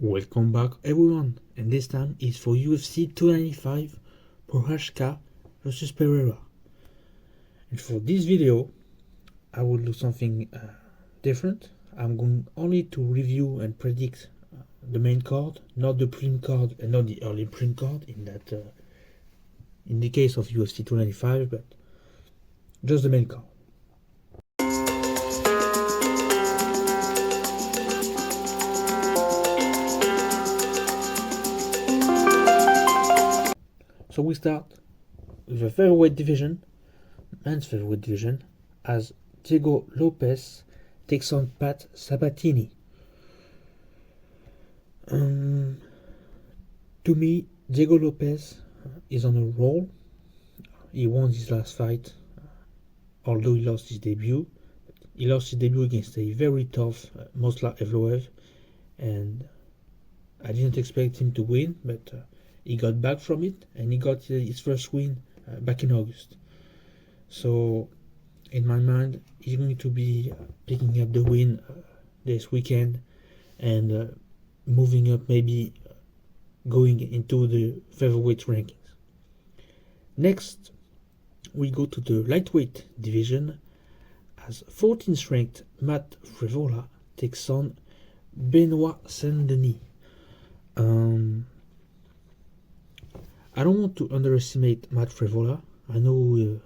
Welcome back everyone, and this time is for UFC 295 PROCHAZKA vs PEREIRA. And for this video I will do something different. I'm going only to review and predict the main card, not the prelim card and not the early prelim card in the case of UFC 295, but just the main card. So we start with the featherweight division, men's featherweight division, as Diego Lopez takes on Pat Sabatini. To me, Diego Lopez is on a roll. He won his last fight, although he lost his debut. He lost his debut against a very tough Mosla Evloev, and I didn't expect him to win, but he got back from it, and he got his first win back in August. So, in my mind, he's going to be picking up the win this weekend and moving up, maybe going into the featherweight rankings. Next, we go to the lightweight division as 14th ranked Matt Frevola takes on Benoit Saint-Denis. I don't want to underestimate Matt Frevola. I know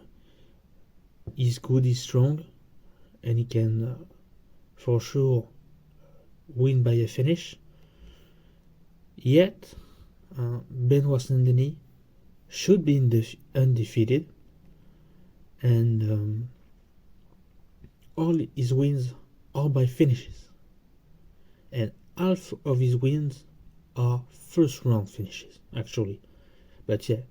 he's good, he's strong, and he can for sure win by a finish. Yet, Benoit Saint-Denis should be undefeated, and all his wins are by finishes, and half of his wins are first round finishes, actually. But yeah,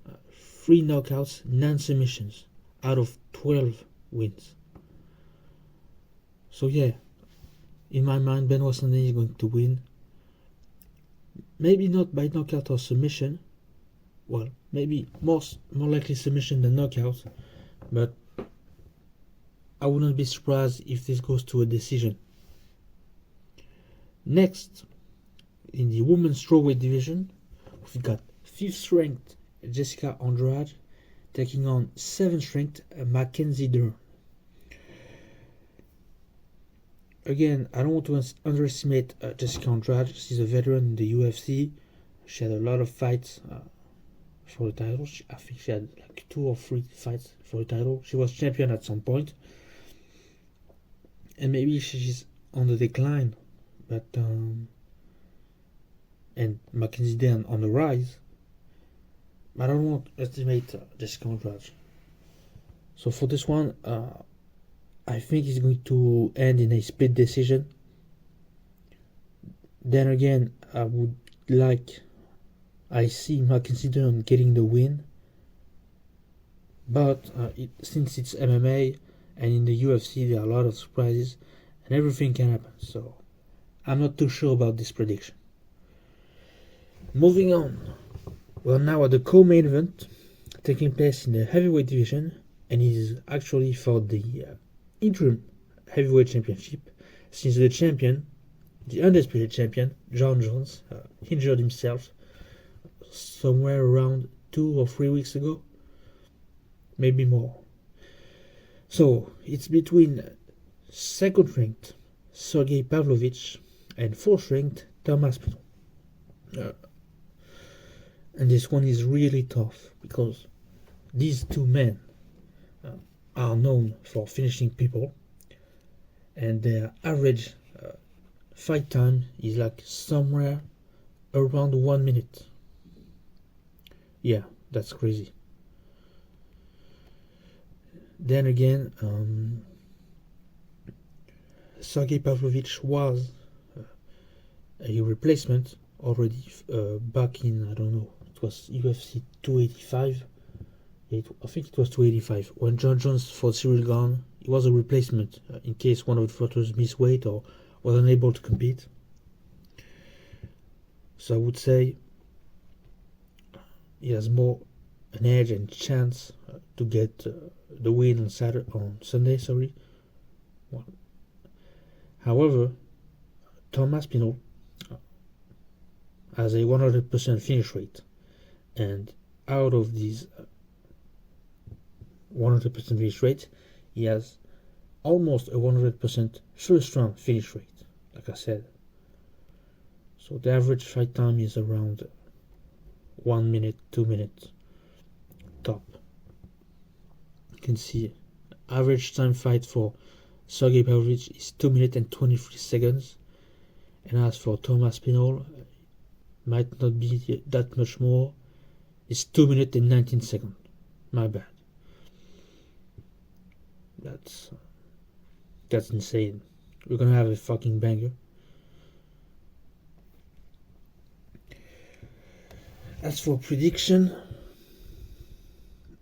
3 knockouts, 9 submissions out of 12 wins. So yeah, in my mind, Benoit Saint-Denis is going to win. Maybe not by knockout or submission. Well, maybe more likely submission than knockout. But I wouldn't be surprised if this goes to a decision. Next, in the women's strawweight division, we've got 5th ranked Jessica Andrade taking on 7th ranked Mackenzie Dern. Again, I don't want to underestimate Jessica Andrade. She's a veteran in the UFC. She had a lot of fights for the title. I think she had like 2 or 3 fights for the title. She was champion at some point. And maybe she's on the decline. But and Mackenzie Dern on the rise. I don't want to estimate Jessica Andrade. So for this one, I think it's going to end in a split decision. Then again, I see Mackenzie Dern getting the win. But since it's MMA and in the UFC there are a lot of surprises and everything can happen. So I'm not too sure about this prediction. Moving on. We're now at the co-main event taking place in the heavyweight division, and is actually for the interim heavyweight championship, since the champion, the undisputed champion, John Jones, injured himself somewhere around 2 or 3 weeks ago, maybe more. So it's between 2nd ranked Sergey Pavlovich and 4th ranked Thomas Pinot. And this one is really tough because these 2 men are known for finishing people, and their average fight time is like somewhere around 1 minute. Yeah, that's crazy. Then again, Sergey Pavlovich was a replacement already back in, I don't know, it was UFC 285. I think it was 285. When John Jones fought Cyril Gane, he was a replacement in case one of the fighters missed weight or was unable to compete. So I would say he has more an edge and chance to get the win on Sunday. However, Thomas Pinot has a 100% finish rate, and out of these 100% finish rate, he has almost a 100% first round finish rate, like I said. So the average fight time is around 1 minute, 2 minutes top. You can see average time fight for Sergey Pavlovich is 2 minutes and 23 seconds. And as for Thomas Pinol, might not be that much more. It's 2 minutes and 19 seconds. My bad. That's insane. We're gonna have a fucking banger. As for prediction,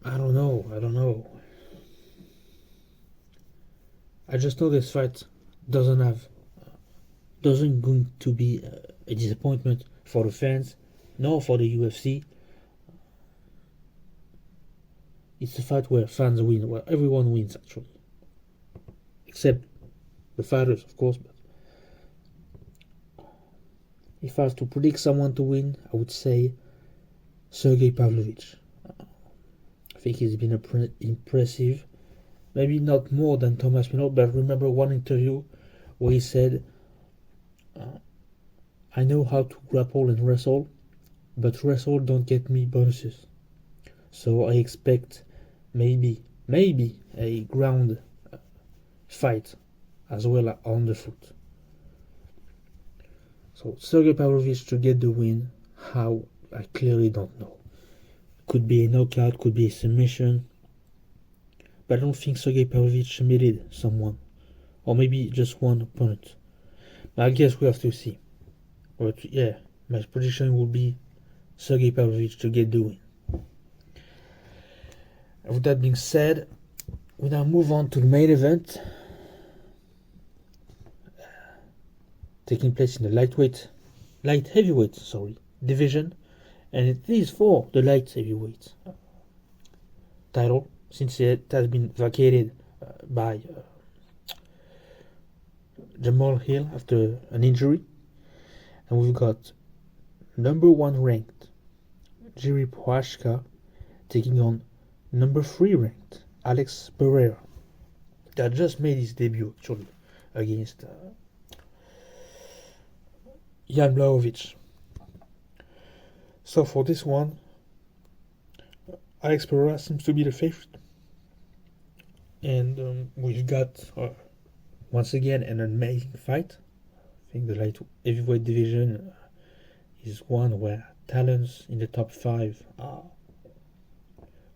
I don't know. I just know this fight doesn't going to be a disappointment for the fans, nor for the UFC. It's a fight where fans win, where everyone wins actually, except the fighters, of course. But if I was to predict someone to win, I would say Sergey Pavlovich. I think he's been impressive. Maybe not more than Thomas Pinot, but I remember one interview where he said, I know how to grapple and wrestle, but wrestle don't get me bonuses. So I expect maybe a ground fight as well on the foot. So Sergey Pavlovich to get the win, how, I clearly don't know. Could be a knockout, could be a submission, but I don't think Sergey Pavlovich submitted someone, or maybe just one opponent. But I guess we have to see. But yeah, my prediction will be Sergey Pavlovich to get the win. With that being said, we now move on to the main event, taking place in the light heavyweight division, and it is for the light heavyweight title, since it has been vacated by Jamal Hill after an injury. And we've got number 1 ranked Jiri Prochazka taking on number 3 ranked Alex Pereira, that just made his debut actually against Jan Blachowicz. So for this one, Alex Pereira seems to be the favorite. And we've got, once again, an amazing fight. I think the light heavyweight division is one where talents in the top 5 are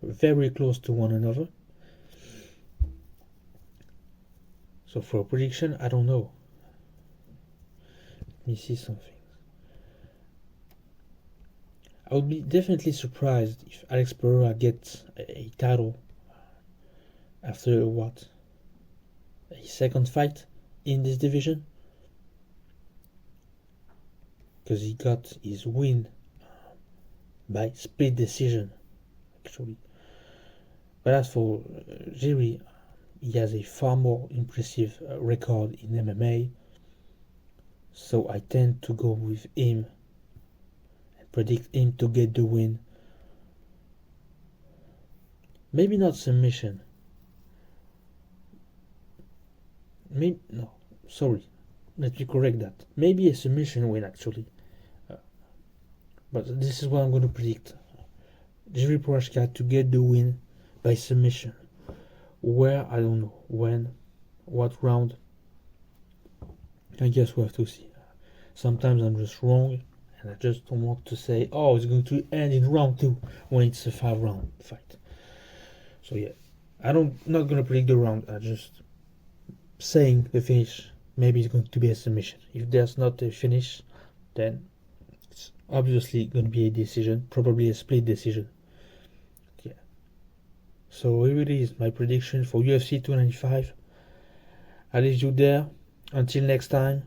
very close to one another. So for a prediction, I don't know. Let me see something. I would be definitely surprised if Alex Pereira gets a title after a second fight in this division, because he got his win by split decision actually. But as for Jiri, he has a far more impressive record in MMA, so I tend to go with him and predict him to get the win. Maybe not submission. Let me correct that. Maybe a submission win actually. But this is what I'm going to predict. Jiri Prochazka to get the win by submission. Where, I don't know. When, what round, I guess we'll have to see. Sometimes I'm just wrong, and I just don't want to say, oh, it's going to end in round 2 when it's a 5-round fight. So yeah, not going to predict the round. I just saying the finish. Maybe it's going to be a submission. If there's not a finish, then it's obviously going to be a decision, probably a split decision. Yeah. So here it is, my prediction for UFC 295. I leave you there. Until next time,